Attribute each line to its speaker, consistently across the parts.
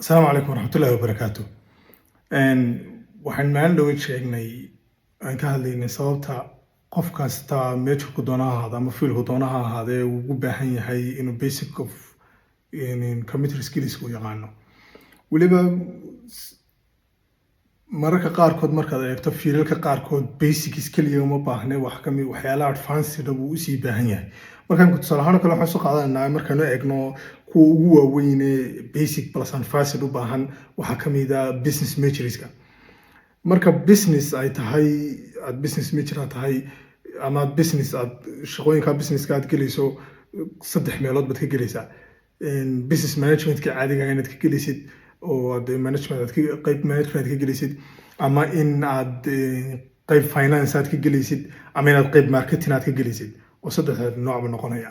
Speaker 1: السلام عليكم ورحمة الله وبركاته. waxaan maalin dhaweyd sheegnay aan ka hadlaynay sababta qof kasta meesha doona ha ahaado ama fiilku doona ha ahaadee uu ugu baahan yahay inuu basic of computer skills u yaqaano. Weliba mararka qaarkood markaad eegto fiilalka qaarkood basics kaliya uma baahne wax kamid waxyaalaha advanced uu usii baahan yahay. Markaan tusaale ahaan kale waxaan soo qaadanaa markaan eegno kuwa ugu waaweyn ee basic plus advanced u baahan waxaa kamid ah business majorska. Marka business ay tahay business major tahay ama business shaqooyinka businesska aad gelayso saddex meelood baad ka gelaysaa. Business management ka caadiga ah inaad ka gelaysid oo management aad qayb management ka gelaysid ama in aad qayb finance aad ka gelaysid ama inaad qayb marketing aad ka gelaysid oo saddex nooc noqonaya.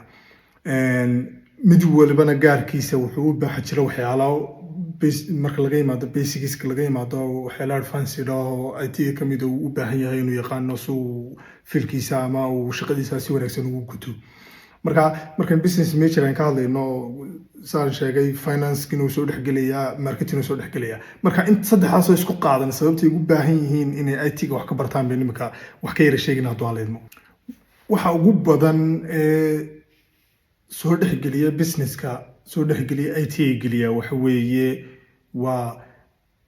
Speaker 1: mid walbana gaarkiisa wuxuu u baahan jiraa waxyaalo marka laga yimaado basics laga yimaado waxyaalo advanced oo IT kamid uu u baahan yahay inuu yaqaano soo filkiisa ama uu shaqadiisa si wanaagsan ugu guto. markaan business major aan ka hadlayno saan sheegay finance inuu soo dhexgelaya marketing soo dhexgelaya marka in saddexdaas isku qaadan sababtay ugu baahan yihiin inay IT wax ka bartaan nimanka wax ka yara sheegina doonleedmo. waxa ugu badan soo dhexgeliya businesska soo dhexgeliya IT geliya waxa weeye waa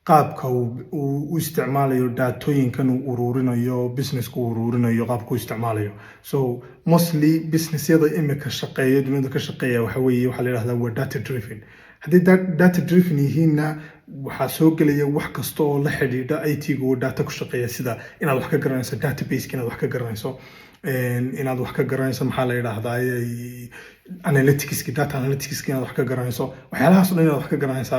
Speaker 1: qaabka uu isticmaalayo daatooyinkan uu ururinayo businessku ururinayo qaabku isticmaalayo. So mostly businessyada imika shaqeeya dunida ka shaqeeya waxa weeye waxa la yiraahdaa waa data driven. haddii data driven yihiinna waxaa soo gelaya wax kasta oo la xidhiidha IT-ga oo data ku shaqeeya sida inaad wax ka garanayso database inaad wax ka garanayso inaad wax ka garanayso maxaa la yiraahdaa analytics data analytics inaad wax ka garanayso waxyaalahaas oo dhan inaad wax ka garanayso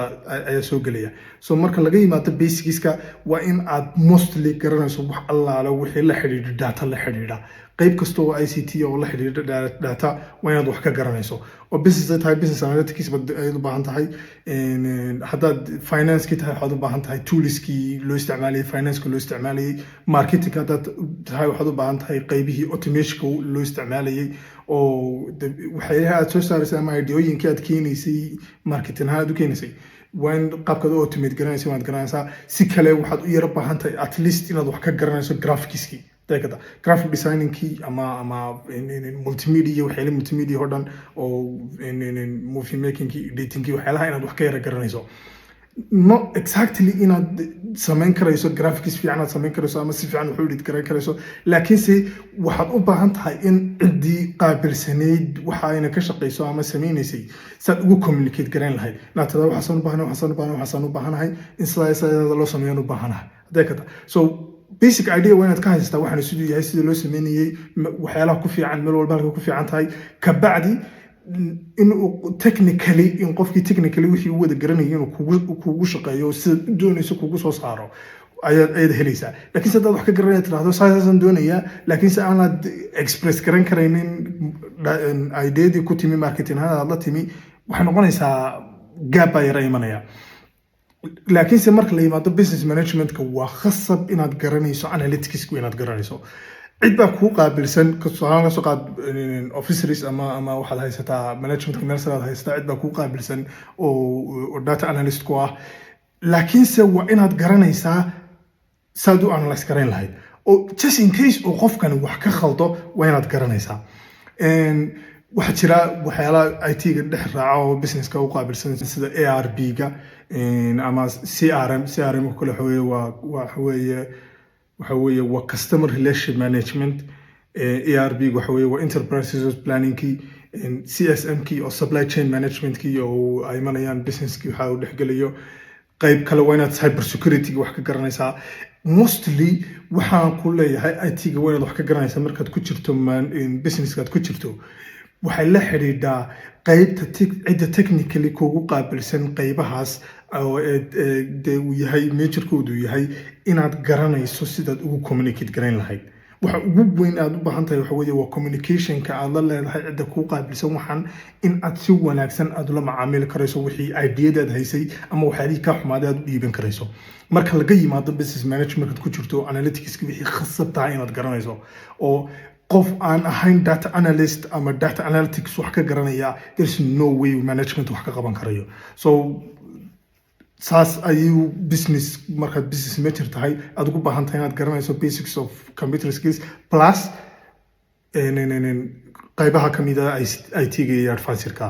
Speaker 1: ayaa soo gelaya. So marka laga yimaado basicska waa in aad mostly garanayso wax allaala wixii la xidhiidha data la xidhiidha qayb kasta oo ICT oo la xidhiidha data waa inaad wax ka garanayso oo business tahay business analytics baad u baahan tahay haddaad finance ki tahay waxaad u baahan tahay toolskii loo isticmaalay finance loo isticmaalay marketing haddaad tahay waxaad u baahan tahay qaybihii automation loo isticmaalayay oo waxyaalaha aad soo saaraysay ama ideooyinkii aad keenaysay marketing ahaan aad u keenaysay waa in qaabkaad u automate garanaysa waad garanaysaa si kale waxaad u yara baahan tahay at least inaad wax ka garanayso graphicskii graphic designingkii ama multimedia waxyaala multimedia oo dhan oo movie makingkii editingkii waxyaalaha inaad wax ka yara garanayso. Not exactly inaad samayn karayso graphics fiican aad samayn karayso ama si fiican wuxuu edit garan karayso laakiinse waxaad u baahan tahay in ciddii qaabilsanayd waxa ayna ka shaqayso ama samaynaysay saad ugu communicate garan lahayd naatada waxaan u baahanahay in sidaa loo sameeyo u baahanahay adeegada. So basic idea waa inaad ka haystaa waxaan sidoo yahay sida loo sameeyay waxyaalaha ku fiican meel walba halka ku fiican tahay ka bacdi in technically in qofkii technically wixii uu wada garanayay inuu kugu shaqeeyo sida doonayso kugu soo saaro ayaad helaysaa. laakiin haddaad wax ka garanaysa tiraahdo saasaan doonayaa laakiin si aanaad express garan karaynin ideadii ku timi marketing aad la timi waxay noqonaysaa gap ay yara imanaya. laakiinse marka la yimaado business managementka waa khasab inaad garanayso analytics inaad garanayso cid baa kuu qaabilsan kasoo qaad officers ama waxaad haysataa managementka meel sare aad haysataa cid baa kuu qaabilsan oo data analyst ku ah laakiinse waa inaad garanaysaa saad u analyze garayn lahayd oo just in case oo qofkani wax ka khaldo waa inaad garanaysaa. waxaa jira waxyaalaha IT-ga dhex raaca oo businesska u qaabilsan sida ARB-ga ama CRM kale waxa weeye waa customer relationship management. ARB-ga waxa weeye waa enterprise resource planning-kii CSM-kii oo supply chain management-kii oo ay imanayaan businesskii waxa uu dhexgelayo qayb kale waa inaad cyber security wax ka garanaysaa. Mostly waxaan ku leeyahay IT-ga waa inaad wax ka garanaysaa markaad ku jirto businesskaad ku jirto waxay la xidhiidhaa qaybta cidda technically kugu qaabilsan qaybahaas oo uu yahay majorkoodu yahay inaad garanayso sidaad ugu communicate garayn lahayd. waxa ugu weyn aad u baahan tahay waxa weeye waa communicationka aad la leedahay cidda ku qaabilsan waxaan in aad si wanaagsan aad ula macaamili karayso wixii ideadaad haysay ama waxyaalihii ka xumaaday aad u dhiiban karayso. marka laga yimaado business management ku jirto analytics wixii khasab tahay inaad garanayso oo qof aan ahayn data analyst ama data analytics wax ka garanaya there's no way management wax ka qaban karayo. So saas ayuu business markaad business major tahay aad ugu baahan tahay inaad garanayso basics of computer skills plus qaybaha kamid ah IT-ga iyo advisorka